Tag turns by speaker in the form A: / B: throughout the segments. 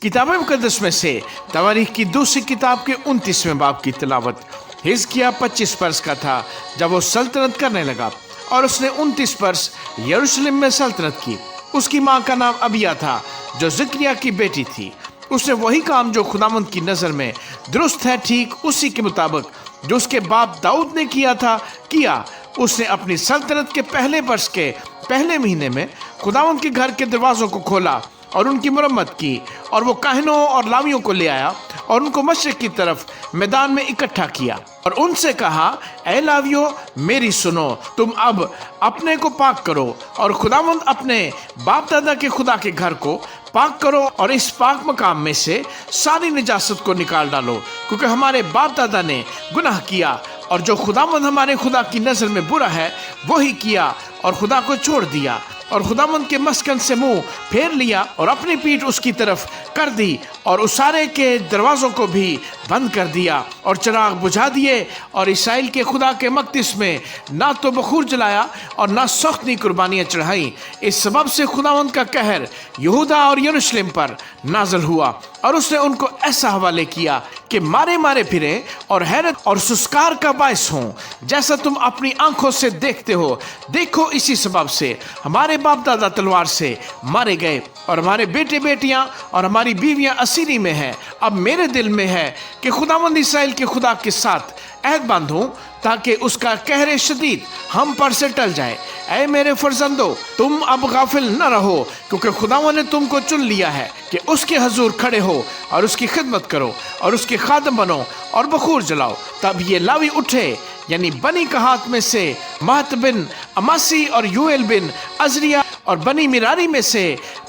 A: किताब मुकद्दस में से तवारीख की दूसरी किताब के 29वें बाब की तिलावत। हिजकिय्याह 25 वर्ष का था जब वो सल्तनत करने लगा और उसने 29 वर्ष यरूशलेम में सल्तनत की। उसकी माँ का नाम अबिया था जो ज़िक्रिया की बेटी थी। उसने वही काम जो खुदावंद की नज़र में दुरुस्त है, ठीक उसी के मुताबिक जो उसके बाप दाऊद ने किया था किया। उसने अपनी सल्तनत के पहले वर्ष के पहले महीने में खुदावंद के घर के दरवाज़ों को खोला और उनकी मरम्मत की, और वो काहनों और लावियों को ले आया और उनको मशरिक की तरफ मैदान में इकट्ठा किया और उनसे कहा, ऐ लावियों मेरी सुनो, तुम अब अपने को पाक करो और खुदावंद अपने बाप दादा के खुदा के घर को पाक करो और इस पाक मकाम में से सारी निजासत को निकाल डालो, क्योंकि हमारे बाप दादा ने गुनाह किया और जो खुदावंद हमारे खुदा की नज़र में बुरा है वही किया और खुदा को छोड़ दिया और खुदावंद के मस्कन से मुंह फेर लिया और अपनी पीठ उसकी तरफ कर दी और उसारे के दरवाज़ों को भी बंद कर दिया और चिराग बुझा दिए और इसराइल के खुदा के मक़दिस में ना तो बखूर जलाया और ना सख्ती कुर्बानियाँ चढ़ाई। इस सबब से खुदावंद का कहर यहूदा और यरूशलेम पर नाज़िल हुआ और उसने उनको ऐसा हवाले किया कि मारे मारे फिरे और हैरत और सुस्कार का बायस हों, जैसा तुम अपनी आंखों से देखते हो। देखो इसी सबब से हमारे बाप दादा तलवार से मारे गए और हमारे बेटे बेटियां और हमारी बीवियां असीरी में हैं। अब मेरे दिल में है कि खुदावंद इसराइल के खुदा के साथ अहद बांधूं ताकि उसका कहर शदीद हम पर से टल जाए। ऐ मेरे फर्जंदो, तुम अब गाफिल न रहो, क्योंकि खुदावंद ने तुमको चुन लिया है कि उसके हजूर खड़े हो और उसकी खिदमत करो और उसके खादम बनो और बखूर जलाओ। तब ये लावी उठे, यानी बनी कहात में से महत बिन अमासी और यूएल बिन अजरिया और बनी मिरारी में से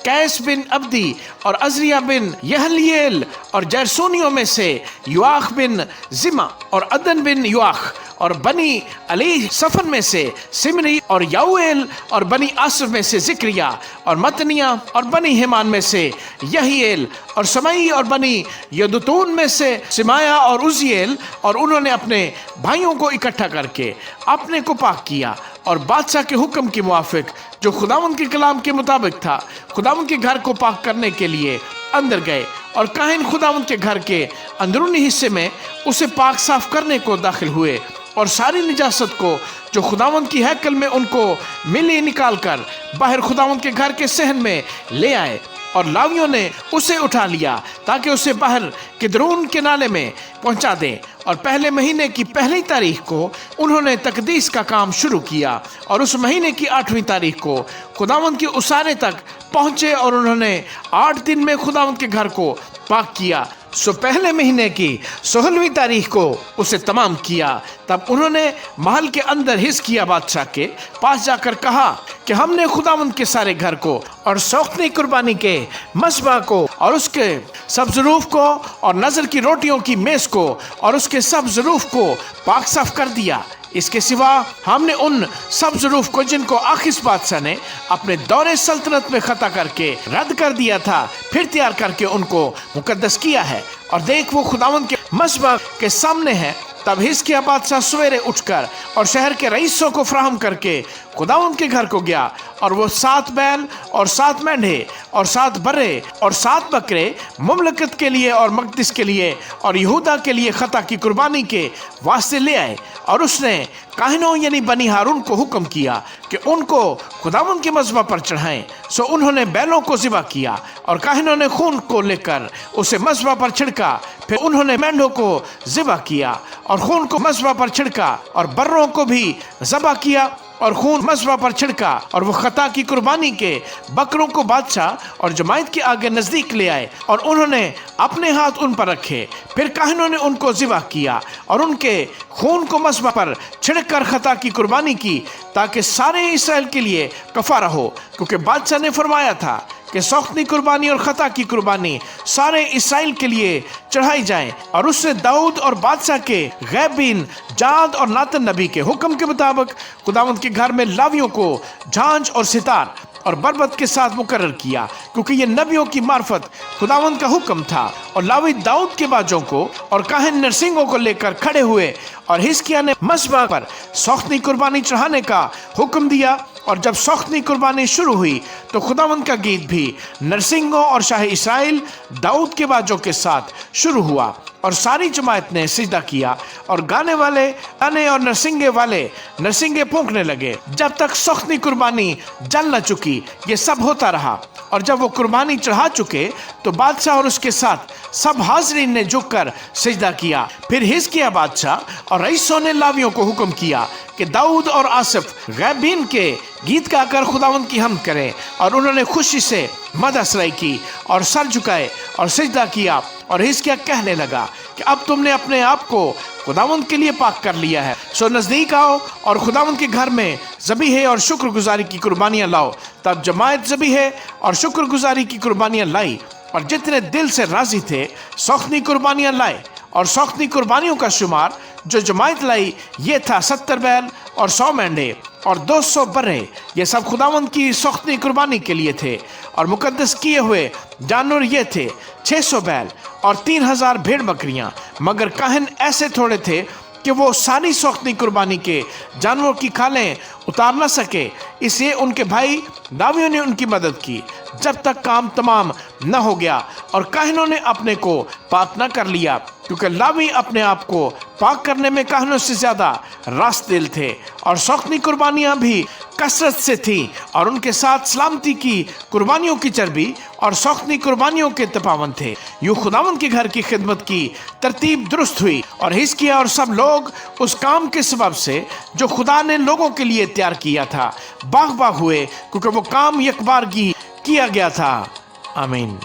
A: कैस बिन अब्दी और अजरिया बिन यहलियल और जैरसोनियों में से युआख बिन जिमा और अदन बिन युआख और बनी अली सफन में से सिमरी और याउएल और बनी आसफ में से जिक्रिया और मतनिया और बनी हेमान में से यहीएल और समई और बनी यदुतून में से सिमाया और उजिएल। और उन्होंने अपने भाइयों को इकट्ठा करके अपने को पाक किया और बादशाह के हुक्म के मुआफिक जो खुदावंद के कलाम के मुताबिक था खुदावंद के घर को पाक करने के लिए अंदर गए और काहिन खुदावंद के घर के अंदरूनी हिस्से में उसे पाक साफ करने को दाखिल हुए और सारी निजासत को जो खुदावंद की हैकल में उनको मिली निकाल कर बाहर खुदावंद के घर के सहन में ले आए और लावियों ने उसे उठा लिया ताकि उसे बाहर किद्रोन के नाले में पहुंचा दें। और पहले महीने की पहली तारीख को उन्होंने तकदीस का काम शुरू किया और उस महीने की 8वीं तारीख को खुदावंद के उसारे तक पहुंचे और उन्होंने 8 दिन में खुदावंद के घर को पाक किया। सो पहले महीने की 16वीं तारीख को उसे तमाम किया। तब उन्होंने महल के अंदर हिजकिय्याह बादशाह के पास जाकर कहा कि हमने खुदावंद के सारे घर को और सौख्ती कुर्बानी के मसबा को और उसके सब ज़रूफ को और नज़र की रोटियों की मेज़ को और उसके सब ज़रूफ को पाक साफ कर दिया। इसके सिवा हमने उन सब ज़रूफ को जिनको आखिस बादशाह ने अपने दौरे सल्तनत में खता करके रद्द कर दिया था फिर तैयार करके उनको मुकद्दस किया है। और देख वो खुदावंद के मसबा के सामने है। तब हिजकिय्याह बादशाह सवेरे उठकर और शहर के रईसों को फराहम करके खुदावंद के घर को गया और वो 7 बैल और 7 मेंढे और 7 बर्रे और 7 बकरे मुमलकत के लिए और मक़दिस के लिए और यहूदा के लिए खता की कुर्बानी के वास्ते ले आए। और उसने काहिनों यानी बनी हारून को हुक्म किया कि उनको खुदावंद के मज़बा पर चढ़ाएं। सो उन्होंने बैलों को ज़िबा किया और काहिनों ने खून को लेकर उसे मज़बा पर छिड़का। फिर उन्होंने मेंढों को ज़िबा किया और खून को मज़बा पर छिड़का और बर्रों को भी ज़बा किया और खून मज़बा पर छिड़का। और वो खता की कुर्बानी के बकरों को बादशाह और जमायत के आगे नज़दीक ले आए और उन्होंने अपने हाथ उन पर रखे। फिर काहिनों ने उनको ज़िबा किया और उनके खून को मज़बा पर छिड़क कर खता की कुर्बानी की ताकि सारे इसराइल के लिए कफ़ारा हो, क्योंकि बादशाह ने फरमाया था कि सौख्ती कुर्बानी और खता की कुर्बानी सारे इसराइल के लिए चढ़ाई जाए। और उसने दाऊद और बादशाह के गैबीन जाद और नातन नबी के हुक्म के मुताबिक खुदावंद के घर में लावियों को झांझ और सितार اور بربت کے ساتھ مقرر کیا، کیونکہ یہ نبیوں کی معرفت خداوند کا حکم تھا۔ اور لاوی داؤد کے باجوں کو اور کاہن نرسنگوں کو لے کر کھڑے ہوئے، اور حزقیہ نے مذبح پر سوختنی قربانی چڑھانے کا حکم دیا۔ اور جب سوختنی قربانی شروع ہوئی تو خداوند کا گیت بھی نرسنگوں اور شاہ اسرائیل داؤد کے باجوں کے ساتھ شروع ہوا، اور ساری جماعت نے سجدہ کیا، اور گانے والے گانے اور نرسنگے پھونکنے لگے جب تک سوختنی قربانی جل نہ چکی۔ یہ سب ہوتا رہا، اور جب وہ قربانی چڑھا چکے تو بادشاہ اور اس کے ساتھ سب حاضرین نے جھک کر سجدہ کیا۔ پھر حزقیہ بادشاہ اور رئیسوں نے لاویوں کو حکم کیا کہ داؤد اور آصف غیبین کے گیت گا کر خداوند کی حمد کریں، اور انہوں نے خوشی سے مدح سرائی کی اور سر جھکائے اور سجدہ کیا۔ اور حزقیہ کہنے لگا کہ اب تم نے اپنے آپ کو خداوند کے لیے پاک کر لیا ہے، سو نزدیک آؤ اور خداوند کے گھر میں ذبیحے اور شکر گزاری کی قربانیاں لاؤ۔ تب جماعت ذبیحے اور شکر گزاری کی قربانیاں لائی، اور جتنے دل سے راضی تھے سوختنی قربانیاں لائے۔ اور سوختنی قربانیوں کا شمار جو جماعت لائی یہ تھا 70 بیل اور 100 مینڈے اور 200 برے۔ یہ سب خداوند کی سوختنی قربانی کے لیے تھے۔ اور مقدس کیے ہوئے جانور یہ تھے 600 بیل اور 3000 بھیڑ بکریاں، مگر کاہن ایسے تھوڑے تھے کہ وہ ساری سوختنی قربانی کے جانوروں کی کھالیں اتار نہ سکے، اس لیے ان کے بھائی لاویوں نے ان کی مدد کی جب تک کام تمام نہ ہو گیا، اور کاہنوں نے اپنے کو پاک نہ کر لیا، کیونکہ لاوی اپنے آپ کو پاک کرنے میں کاہنوں سے زیادہ راست دل تھے۔ اور سوختنی قربانیاں بھی کثرت سے تھیں، اور ان کے ساتھ سلامتی کی قربانیوں کی چربی اور سوختنی قربانیوں کے تپاون تھے۔ یوں خداوند کے گھر کی خدمت کی ترتیب درست ہوئی، اور حزقیہ اور سب لوگ اس کام کے سبب سے جو خدا نے لوگوں کے لیے تیار کیا تھا باغ ہوئے، کیونکہ وہ کام یک بارگی کیا گیا تھا۔ آمین۔